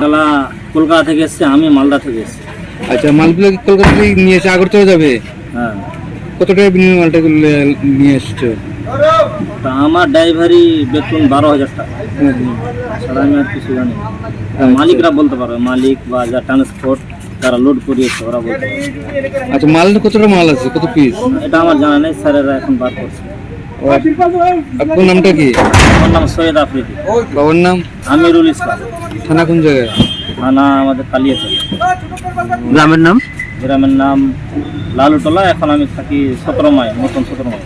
মালা কলকাতা থেকে এসছে, আমি মালদা থেকে এসছি। আচ্ছা, মালগুলো কি কলকাতা থেকে নিয়ে এসে আগরতলা যাবে? হ্যাঁ। কত টাকা বিনিময়ে মালটা নিয়ে এসছো? তা আমার ড্রাইভারি বেতন 12,000 টাকা ছাড়া আমি আর কিছু জানি না। মালিকরা বলতে পারবে, মালিক বা যা ট্রান্সপোর্ট যারা লোড করিয়েছে ওরা বলতে পারবে। আচ্ছা, মাল কতটা মাল আছে, কত পিস? এটা আমার জানা নেই, স্যারেরা এখন বার করছে। আপনার নামটা কি? আমার নাম সৈয়দ আফ্রিদি। বাবার নাম? আমিরুল ইসলাম। থানা কোন জায়গায়? থানা আমাদের কালিয়াচক। গ্রামের নাম? গ্রামের নাম লালুটলা। এখন আমি থাকি 17 মাইল, নতুন 17 মাইল।